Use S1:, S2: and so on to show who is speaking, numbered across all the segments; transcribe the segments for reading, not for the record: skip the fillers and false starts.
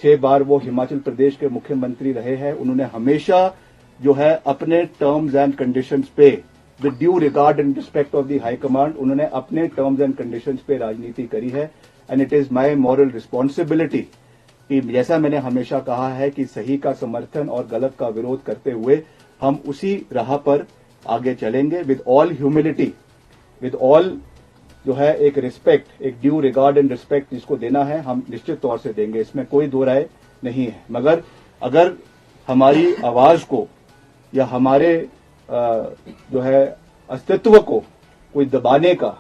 S1: 6 बार वो हिमाचल प्रदेश के मुख्यमंत्री रहे हैं। उन्होंने हमेशा जो है अपने टर्म्स एंड कंडीशंस पे, with due regard and respect of the high command, उन्होंने अपने टर्म्स एंड कंडीशंस पे राजनीति करी है। And it is my moral responsibility कि जैसा मैंने हमेशा कहा है कि सही का समर्थन और गलत का विरोध करते हुए हम उसी राह पर आगे चलेंगे, with all humility, with all जो है एक रिस्पेक्ट, एक ड्यू रिगार्ड एंड रिस्पेक्ट जिसको देना है हम निश्चित तौर से देंगे, इसमें कोई दो राय नहीं है। मगर अगर हमारी आवाज को या हमारे जो है अस्तित्व को कोई दबाने का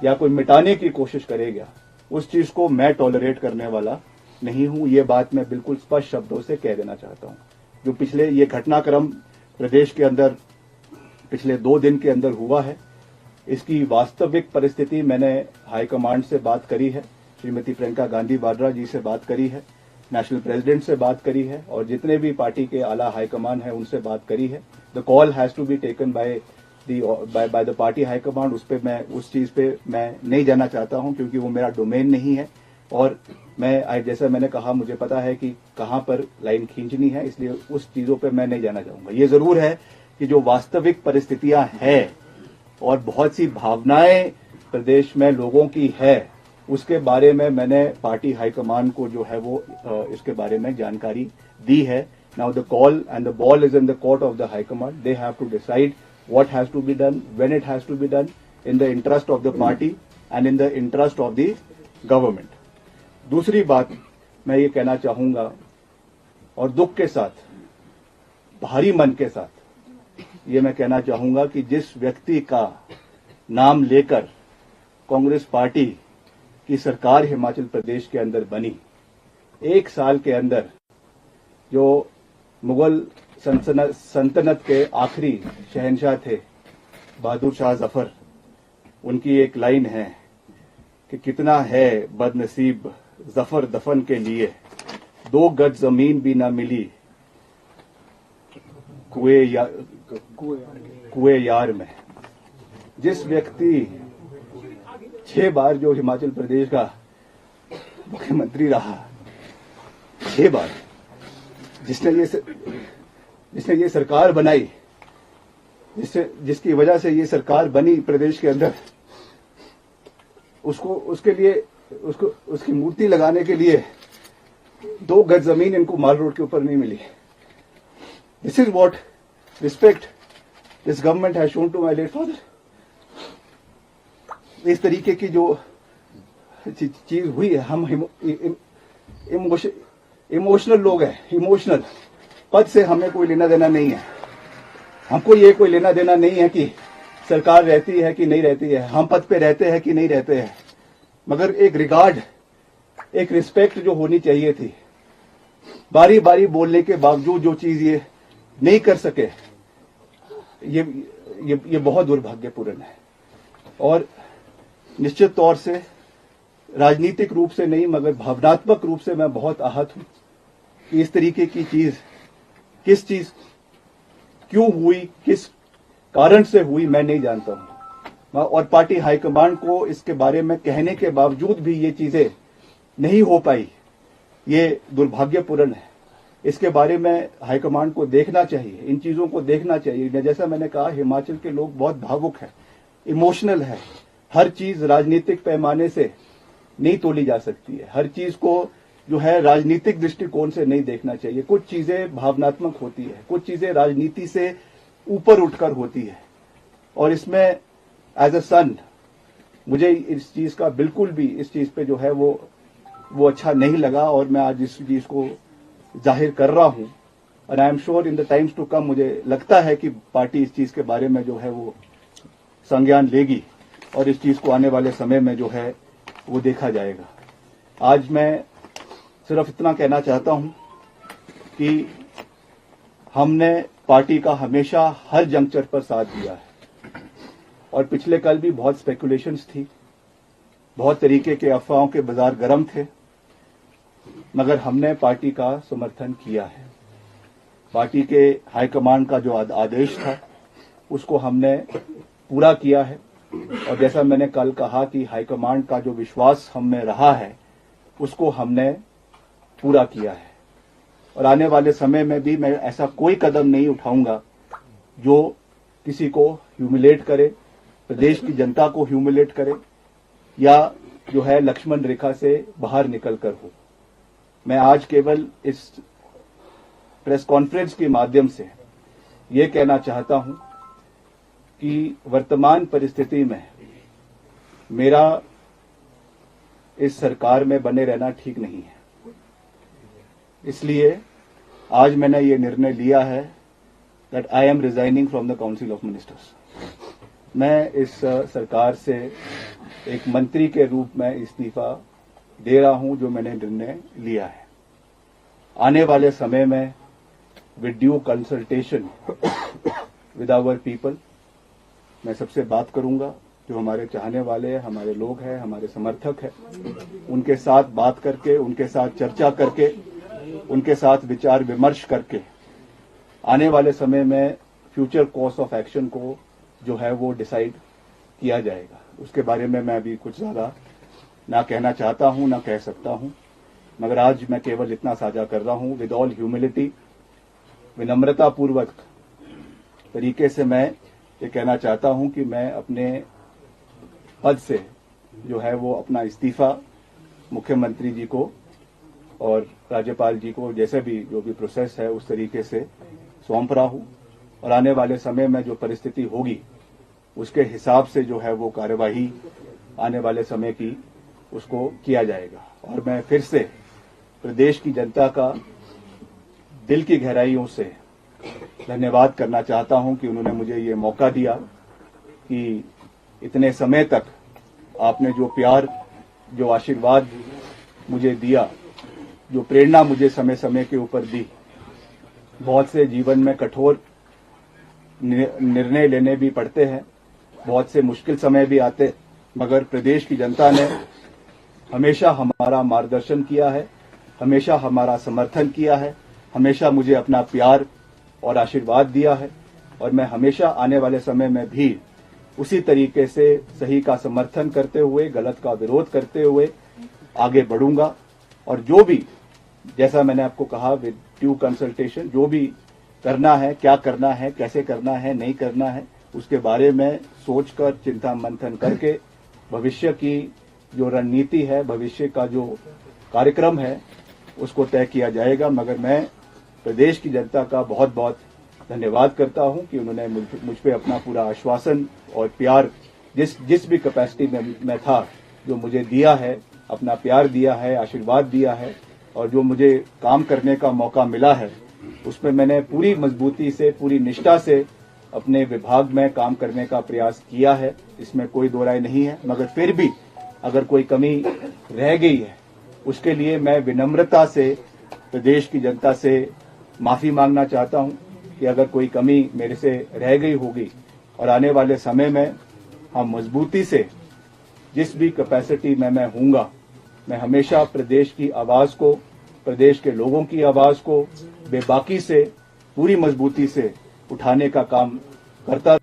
S1: या कोई मिटाने की कोशिश करेगा, उस चीज को मैं टॉलरेट करने वाला नहीं हूं। ये बात मैं बिल्कुल स्पष्ट शब्दों से कह देना चाहता हूं। जो पिछले ये घटनाक्रम प्रदेश के अंदर पिछले 2 दिन के अंदर हुआ है, इसकी वास्तविक परिस्थिति मैंने हाईकमांड से बात करी है, श्रीमती प्रियंका गांधी वाड्रा जी से बात करी है, नेशनल प्रेसिडेंट से बात करी है और जितने भी पार्टी के आला हाईकमान है उनसे बात करी है। The call has to be taken by the party high command. उस पे मैं उस चीज पे मैं नहीं जाना चाहता हूं क्योंकि वो मेरा डोमेन नहीं है और मैं जैसा मैंने कहा मुझे पता है कि कहां पर लाइन खींचनी है, इसलिए उस चीजों पे मैं नहीं जाना चाहूंगा। ये जरूर है कि जो वास्तविक परिस्थितियां हैं और बहुत सी भावनाएं प्रदेश में लोगों की है, उसके बारे में मैंने पार्टी हाईकमान को जो है वो इसके बारे में जानकारी दी है। Now the call and the ball is in the court of the high command. They have to decide what has to be done, when it has to be done, in the interest of the party and in the interest of the government. दूसरी बात मैं ये कहना चाहूंगा और दुख के साथ, भारी मन के साथ ये मैं कहना चाहूंगा कि जिस व्यक्ति का नाम लेकर कांग्रेस पार्टी की सरकार हिमाचल प्रदेश के अंदर बनी, 1 साल के अंदर जो मुगल सल्तनत के आखिरी शहंशाह थे बहादुर शाह जफर, उनकी एक लाइन है कि कितना है बदनसीब जफर दफन के लिए, 2 गज जमीन भी ना मिली कुएं यार में। जिस व्यक्ति 6 बार जो हिमाचल प्रदेश का मुख्यमंत्री रहा, 6 बार, जिसने ये सरकार बनाई, जिसकी वजह से ये सरकार बनी प्रदेश के अंदर, उसकी मूर्ति लगाने के लिए 2 गज जमीन इनको माल रोड के ऊपर नहीं मिली। This is what respect this government has shown to my late father. इस तरीके की जो चीज हुई है, हम इमोशनल लोग हैं, इमोशनल। पद से हमें कोई लेना देना नहीं है, हमको ये कोई लेना देना नहीं है कि सरकार रहती है कि नहीं रहती है, हम पद पे रहते हैं कि नहीं रहते हैं, मगर एक रिगार्ड, एक रिस्पेक्ट जो होनी चाहिए थी। बारी बारी बोलने के बावजूद जो चीज ये नहीं कर सके, ये बहुत दुर्भाग्यपूर्ण है। और निश्चित तौर से राजनीतिक रूप से नहीं मगर भावनात्मक रूप से मैं बहुत आहत हूं कि इस तरीके की चीज, किस चीज क्यों हुई, किस कारण से हुई, मैं नहीं जानता हूं। और पार्टी हाईकमांड को इसके बारे में कहने के बावजूद भी ये चीजें नहीं हो पाई, ये दुर्भाग्यपूर्ण है। इसके बारे में हाईकमांड को देखना चाहिए, इन चीजों को देखना चाहिए। जैसा मैंने कहा, हिमाचल के लोग बहुत भावुक हैं, इमोशनल है। हर चीज राजनीतिक पैमाने से नहीं तोली जा सकती है, हर चीज को जो है राजनीतिक दृष्टिकोण से नहीं देखना चाहिए। कुछ चीजें भावनात्मक होती है, कुछ चीजें राजनीति से ऊपर उठकर होती है। और इसमें एज अ सन मुझे इस चीज का बिल्कुल भी, इस चीज पे जो है वो अच्छा नहीं लगा और मैं आज इस चीज को जाहिर कर रहा हूं। और I am sure in the times to come, मुझे लगता है कि पार्टी इस चीज के बारे में जो है वो संज्ञान लेगी और इस चीज को आने वाले समय में जो है वो देखा जाएगा। आज मैं सिर्फ इतना कहना चाहता हूं कि हमने पार्टी का हमेशा हर जंक्चर पर साथ दिया है और पिछले कल भी बहुत स्पेकुलेशंस थी, बहुत तरीके के अफवाहों के बाजार गर्म थे, मगर हमने पार्टी का समर्थन किया है। पार्टी के हाईकमांड का जो आदेश था उसको हमने पूरा किया है और जैसा मैंने कल कहा कि हाईकमांड का जो विश्वास हम में रहा है उसको हमने पूरा किया है। और आने वाले समय में भी मैं ऐसा कोई कदम नहीं उठाऊंगा जो किसी को ह्यूमिलेट करे, प्रदेश की जनता को ह्यूमिलेट करे या जो है लक्ष्मण रेखा से बाहर निकल कर हो। मैं आज केवल इस प्रेस कॉन्फ्रेंस के माध्यम से ये कहना चाहता हूं कि वर्तमान परिस्थिति में मेरा इस सरकार में बने रहना ठीक नहीं है। इसलिए आज मैंने ये निर्णय लिया है that I am resigning from the council of ministers. मैं इस सरकार से एक मंत्री के रूप में इस्तीफा दे रहा हूं जो मैंने निर्णय लिया है। आने वाले समय में with due consultation with our people मैं सबसे बात करूंगा, जो हमारे चाहने वाले हैं, हमारे लोग हैं, हमारे समर्थक हैं, उनके साथ बात करके, उनके साथ चर्चा करके, उनके साथ विचार विमर्श करके आने वाले समय में फ्यूचर कोर्स ऑफ एक्शन को जो है वो डिसाइड किया जाएगा। उसके बारे में मैं अभी कुछ ज्यादा ना कहना चाहता हूं, ना कह सकता हूं, मगर आज मैं केवल इतना साझा कर रहा हूं विद ऑल ह्यूमिलिटी, विनम्रता पूर्वक तरीके से मैं ये कहना चाहता हूं कि मैं अपने पद से जो है वो अपना इस्तीफा मुख्यमंत्री जी को और राज्यपाल जी को जैसे भी जो भी प्रोसेस है उस तरीके से सौंप रहा हूं और आने वाले समय में जो परिस्थिति होगी उसके हिसाब से जो है वो कार्यवाही आने वाले समय की उसको किया जाएगा। और मैं फिर से प्रदेश की जनता का दिल की गहराइयों से धन्यवाद करना चाहता हूं कि उन्होंने मुझे ये मौका दिया कि इतने समय तक आपने जो प्यार, जो आशीर्वाद मुझे दिया, जो प्रेरणा मुझे समय समय के ऊपर दी। बहुत से जीवन में कठोर निर्णय लेने भी पड़ते हैं, बहुत से मुश्किल समय भी आते, मगर प्रदेश की जनता ने हमेशा हमारा मार्गदर्शन किया है, हमेशा हमारा समर्थन किया है, हमेशा मुझे अपना प्यार और आशीर्वाद दिया है और मैं हमेशा आने वाले समय में भी उसी तरीके से सही का समर्थन करते हुए, गलत का विरोध करते हुए आगे बढ़ूंगा। और जो भी, जैसा मैंने आपको कहा, विद ड्यू कंसल्टेशन, जो भी करना है, क्या करना है, कैसे करना है, नहीं करना है, उसके बारे में सोचकर चिंता मंथन करके भविष्य की जो रणनीति है, भविष्य का जो कार्यक्रम है उसको तय किया जाएगा। मगर मैं प्रदेश की जनता का बहुत बहुत धन्यवाद करता हूं कि उन्होंने मुझ पे अपना पूरा आश्वासन और प्यार जिस भी कैपेसिटी में मैं था जो मुझे दिया है, अपना प्यार दिया है, आशीर्वाद दिया है और जो मुझे काम करने का मौका मिला है उसमें मैंने पूरी मजबूती से, पूरी निष्ठा से अपने विभाग में काम करने का प्रयास किया है। इसमें कोई दो राय नहीं है। मगर फिर भी अगर कोई कमी रह गई है उसके लिए मैं विनम्रता से प्रदेश की जनता से माफी मांगना चाहता हूं कि अगर कोई कमी मेरे से रह गई होगी और आने वाले समय में हम मजबूती से जिस भी कैपेसिटी में मैं हूंगा, मैं हमेशा प्रदेश की आवाज को, प्रदेश के लोगों की आवाज को बेबाकी से, पूरी मजबूती से उठाने का काम करता